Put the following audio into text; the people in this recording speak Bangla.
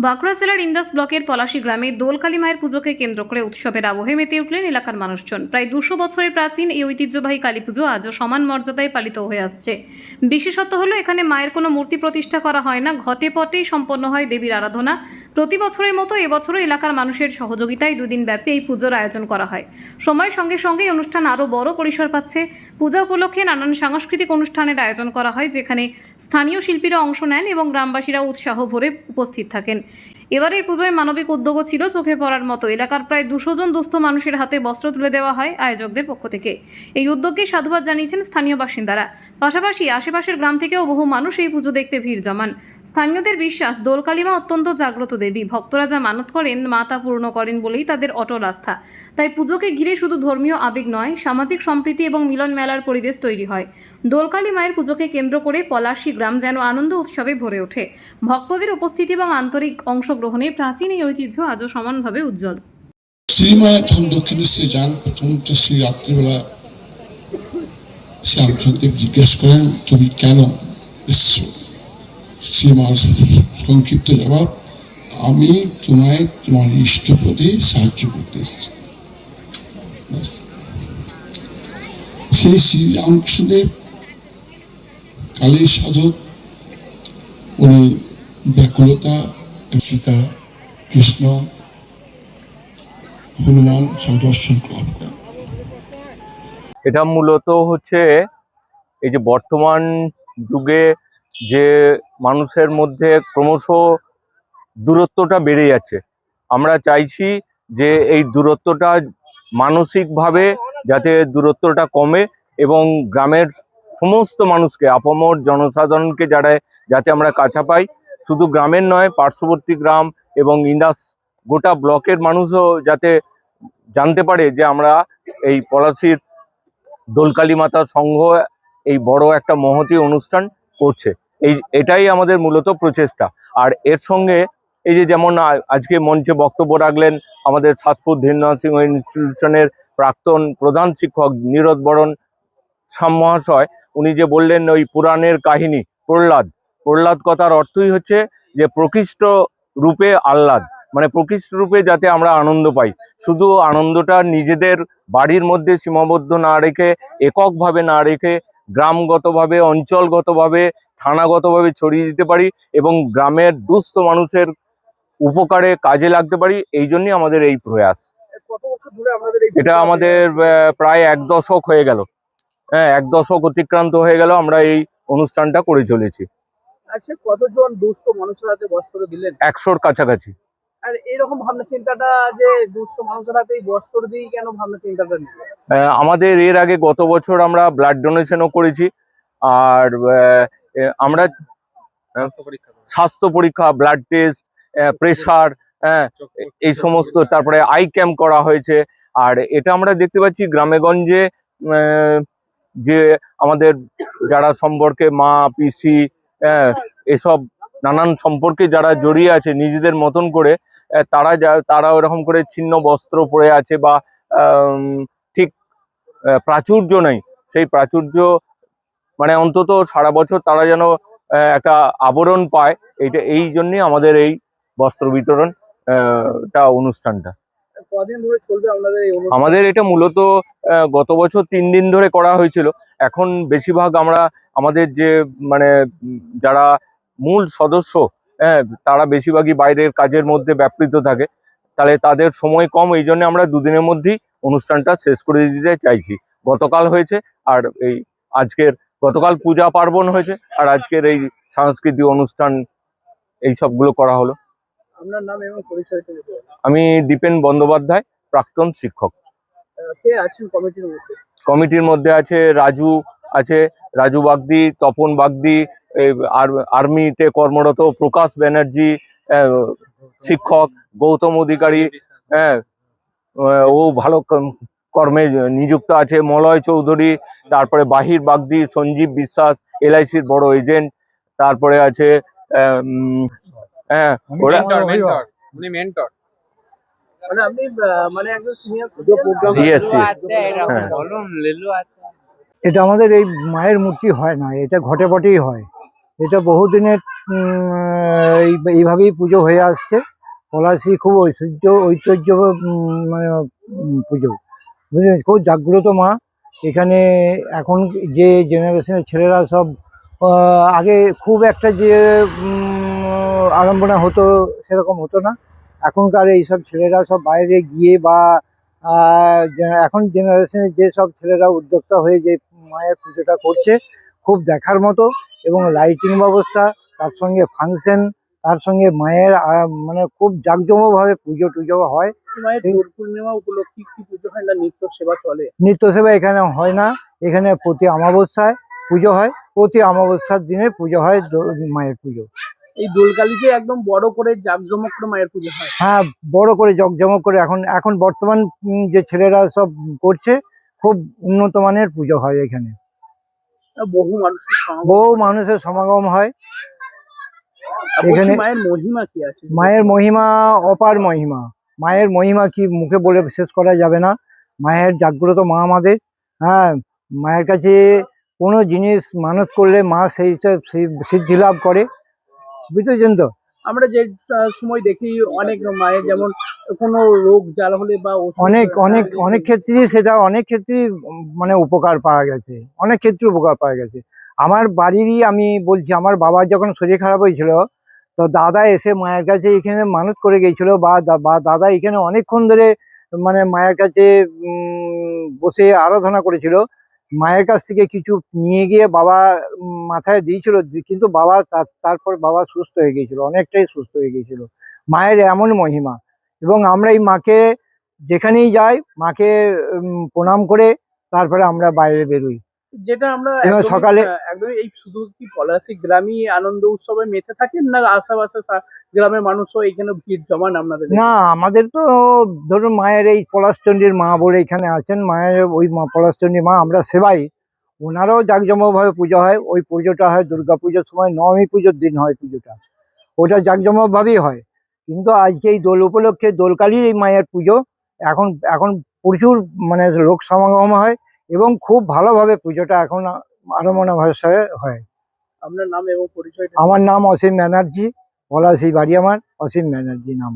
বাঁকুড়া জেলার ইন্দাস ব্লকের পলাশী গ্রামে দোলকালী মায়ের পুজোকে কেন্দ্র করে উৎসবের আবহে মেতে উঠলেন এলাকার মানুষজন। প্রায় 200 বছরের প্রাচীন এই ঐতিহ্যবাহী কালী পুজো আজও সমান মর্যাদায় পালিত হয়ে আসছে। বিশেষত্ব হলো এখানে মায়ের কোনো মূর্তি প্রতিষ্ঠা করা হয় না, ঘটে পটেই সম্পন্ন হয় দেবীর আরাধনা। প্রতি বছরের মতো এবছরও এলাকার মানুষের সহযোগিতায় দুদিন ব্যাপী এই পুজোর আয়োজন করা হয়। সময়ের সঙ্গে সঙ্গে এই অনুষ্ঠান আরও বড় পরিসর পাচ্ছে। পূজা উপলক্ষে নানান সাংস্কৃতিক অনুষ্ঠানের আয়োজন করা হয়, যেখানে স্থানীয় শিল্পীরা অংশ নেন এবং গ্রামবাসীরা উৎসাহ ভরে উপস্থিত থাকেন। এবারের পুজোয় মানবিক উদ্যোগও ছিল চোখে পড়ার মতো। এলাকার প্রায় 200 জন দুস্থ মানুষের হাতে বস্ত্র তুলে দেওয়া হয় আয়োজকদের পক্ষ থেকে। এই উদ্যোগকে সাধুবাদ জানিয়েছেন স্থানীয় বাসিন্দারা। পাশাপাশি আশেপাশের গ্রাম থেকেও বহু মানুষ এই পুজো দেখতে ভিড় জমান। স্থানীয়দের বিশ্বাস, দোলকালী মা অত্যন্ত জাগ্রত দেবী। ভক্তরা যা মানত করেন মা তা পূর্ণ করেন বলেই তাদের অটল আস্থা। তাই পুজোকে ঘিরে শুধু ধর্মীয় আবেগ নয়, সামাজিক সম্প্রীতি এবং মিলন মেলার পরিবেশ তৈরি হয়। দোলকালী মায়ের পুজোকে কেন্দ্র করে পলাশী গ্রাম যেন আনন্দ উৎসবে ভরে ওঠে। ভক্তদের উপস্থিতি এবং আন্তরিক অংশগ্রহণে প্রাচীন এই ঐতিহ্য আজও সমানভাবে উজ্জ্বল। শ্রীমায়া যখন দক্ষিণেশ্বরে যান, প্রথমত শ্রী রাত্রিবেলা শ্যামচন্দ্রদেব জিজ্ঞেস করেন তুমি কেন এসছো? শ্রীমার সংক্ষিপ্ত জবাব, আমি তোমায় তোমার ইষ্টপদে সাহায্য করতে এসেছি। সেই শ্রীরামকৃষ্ণদেব কালীর সাধক, উনি ব্যাকুলতা, সীতা, কৃষ্ণ, হনুমান সংদর্শন লাভ করেন। এটা মূলত হচ্ছে এই যে বর্তমান যুগে যে মানুষের মধ্যে ক্রমশ দূরত্বটা বেড়ে যাচ্ছে, আমরা চাইছি যে এই দূরত্বটা মানসিকভাবে যাতে দূরত্বটা কমে এবং গ্রামের সমস্ত মানুষকে, আপামর জনসাধারণকে যাতে আমরা কাছা পাই। শুধু গ্রামের নয়, পার্শ্ববর্তী গ্রাম এবং ইন্দাস গোটা ব্লকের মানুষও যাতে জানতে পারে যে আমরা এই পলাশীর দোলকালী মাতা সংঘ এই বড় একটা মহতী অনুষ্ঠান করছে। এটাই আমাদের মূলত প্রচেষ্টা। আর এর সঙ্গে এই যে যেমন আজকে মঞ্চে বক্তব্য রাখলেন আমাদের শ্বাসপুর ধীর নার্সিং ইনস্টিটিউশনের প্রাক্তন প্রধান শিক্ষক নীরদ বরণ সাম মহাশয়, উনি যে বললেন ওই পুরাণের কাহিনী প্রহ্লাদ কথার অর্থই হচ্ছে যে প্রকৃষ্ট রূপে আহ্লাদ, মানে প্রকৃষ্ট রূপে যাতে আমরা আনন্দ পাই। শুধু আনন্দটা নিজেদের বাড়ির মধ্যে সীমাবদ্ধ না রেখে, এককভাবে না রেখে, গ্রামগতভাবে, অঞ্চলগতভাবে, থানাগতভাবে ছড়িয়ে দিতে পারি এবং গ্রামের দুস্থ মানুষের উপকারে কাজে লাগতে পারি। এই জন্যই আমাদের এই প্রয়াস। এটা আমাদের প্রায় 1 দশক হয়ে গেল। হ্যাঁ, 1 দশক অতিক্রান্ত হয়ে গেল আমরা এই অনুষ্ঠানটা করে চলেছি। আচ্ছা, কতজন দুস্থ মানুষের হাতে বস্ত্র দিলেন? 100-র কাছাকাছি। আর এরকম ভাবনা চিন্তাটা যে দুস্থ মানুষের হাতে বস্ত্র দিয়ে কেন ভাবনা চিন্তাটা নিলেন? আমাদের এর আগে গত বছর আমরা ব্লাড ডোনেশনও করেছি। আর আমরা স্বাস্থ্য পরীক্ষা, ব্লাড টেস্ট, প্রেশার, এই সমস্ত, তারপরে আই ক্যাম্প করা হয়েছে। আর এটা আমরা দেখতে পাচ্ছি গ্রামেগঞ্জে যে আমাদের যারা সম্পর্কে মা, পিসি, এসব নানান সম্পর্কে যারা জড়িয়ে আছে নিজেদের মতন করে, তারা ওরকম করে ছিন্ন বস্ত্র পরে আছে বা ঠিক প্রাচুর্য নেই। সেই প্রাচুর্য মানে অন্তত সারা বছর তারা যেন একটা আবরণ পায়, এই জন্যই আমাদের এই বস্ত্র বিতরণ অনুষ্ঠানটা। কদিন ধরে চলবে আপনাদের এই অনুষ্ঠান? আমাদের এটা মূলত গত বছর 3 দিন ধরে করা হয়েছিল। এখন বেশিরভাগ আমাদের যে মানে যারা মূল সদস্য, তারা বেশিরভাগই বাইরের কাজের মধ্যে ব্যাপৃত থাকে, তাহলে তাদের সময় কম। এই জন্য আমরা 2 দিনের মধ্যেই অনুষ্ঠানটা শেষ করে দিতে চাইছি। গতকাল হয়েছে, আর গতকাল পূজা পার্বণ হয়েছে, আর আজকের এই সাংস্কৃতিক অনুষ্ঠান, এই সবগুলো করা হলো। আপনার নাম এবং পরিচয়টা দিতে হবে। আমি দীপেন বন্দ্যোপাধ্যায়, প্রাক্তন শিক্ষক। কে আছেন কমিটির মধ্যে? কমিটির মধ্যে আছে রাজু বাগদি, তপন বাগদি, আর্মিতে কর্মরত প্রকাশ ব্যানার্জি শিক্ষক, গৌতম অধিকারী, ও ভালো কর্মে নিযুক্ত আছে, মলয় চৌধুরী, তারপরে বাহির বাগদি, সঞ্জীব বিশ্বাস, LICর বড় এজেন্ট, তারপরে আছে মানে আপনি মানে একজন সিনিয়র এটা আমাদের এই মায়ের মূর্তি হয় না, এটা ঘটে বটেই হয়। এটা বহুদিনের এইভাবেই পুজো হয়ে আসছে। পলাশী খুব ঐতিহ্য মানে পুজো, বুঝলেন, খুব জাগ্রত মা। এখানে এখন যে জেনারেশনের ছেলেরা সব আগে খুব একটা যে আড়ম্বনা হতো সেরকম হতো না। এখনকার এইসব ছেলেরা সব বাইরে গিয়ে বা এখন জেনারেশনের যেসব ছেলেরা উদ্যোক্তা হয়ে যে মায়ের পুজোটা করছে, খুব দেখার মতো। এবং লাইটিং ব্যবস্থা, তার সঙ্গে ফাংশন, তার সঙ্গে মায়ের মানে খুব জাঁকজমকভাবে পুজো টুজো হয়। মায়ের দোল পূর্ণিমা উপলক্ষে কি পুজো হয় না নিত্য সেবা চলে? নিত্য সেবা এখানে হয় না, এখানে প্রতি অমাবস্যায় পুজো হয়। প্রতি অমাবস্যার দিনে পুজো হয় মায়ের পুজো। এই দোলকালীতে একদম বড় করে জাঁকজমক করে মায়ের পুজো হয়। হ্যাঁ, বড় করে জমজমক করে এখন বর্তমান যে ছেলেরা সব করছে, খুব উন্নত মানের পুজো হয় এখানে। বহু মানুষের সমাগম। বহু মানুষের সমাগম হয় বলছি, এখানে। মায়ের মহিমা কি আছে? মায়ের মহিমা অপার মহিমা। মায়ের মহিমা কি মুখে বলে শেষ করা যাবে না। মায়ের জাগ্রত মা আমাদের। হ্যাঁ, মায়ের কাছে কোনো জিনিস মানত করলে মা সেই সিদ্ধি লাভ করে, বুঝতেছেন তো। আমরা যে সময় দেখি অনেক মায়ের যেমন কোনো রোগ জ্বাল হলে বা ওষুধ, অনেক ক্ষেত্রেই সেটা অনেক ক্ষেত্রেই মানে উপকার পাওয়া গেছে, অনেক ক্ষেত্রে উপকার পাওয়া গেছে। আমার বাড়িরই আমি বলছি, আমার বাবার যখন শরীর খারাপ হয়েছিল, তো দাদা এসে মায়ের কাছে এখানে মানত করে গেছিল, বা দাদা এখানে অনেকক্ষণ ধরে মানে মায়ের কাছে বসে আরাধনা করেছিল। মায়ের কাছ থেকে কিছু নিয়ে গিয়ে বাবা মাথায় দিয়েছিল, কিন্তু বাবা তারপর বাবা সুস্থ হয়ে গিয়েছিল, অনেকটাই সুস্থ হয়ে গিয়েছিল। মায়ের এমন মহিমা। এবং আমরা এই মাকে যেখানেই যাই, মাকে প্রণাম করে তারপরে আমরা বাইরে বেরোই। যেটা আমরা এবার সকালে একদম এই শুধু কি পলাশী গ্রামই আনন্দ উৎসবে মেতে থাকেন না আশেপাশে গ্রামের মানুষও এখানে ভিড় জমান আপনাদের? না, আমাদের তো ধরুন মায়ের এই পলাশচণ্ডীর মা বলে এখানে আছেন, মায়ের ওই মা পলাশচণ্ডী মা, আমরা সেবাই। ওনারাও জাঁকজমকভাবে পুজো হয়। ওই পুজোটা হয় দুর্গা পুজোর সময়, নবমী পুজোর দিন হয় পুজোটা, ওটা জাঁকজমকভাবেই হয়। কিন্তু আজকে এই দোল উপলক্ষে, দোলকালীর এই মায়ের পুজো, এখন এখন প্রচুর মানে লোক সমাগম হয় এবং খুব ভালোভাবে পুজোটা এখন আরম্ভনা ভাষায় হয়। আপনার নাম এবং পরিচয়? আমার নাম অসীম ব্যানার্জি, পলাশী বাড়ি আমার, অসীম ব্যানার্জি নাম।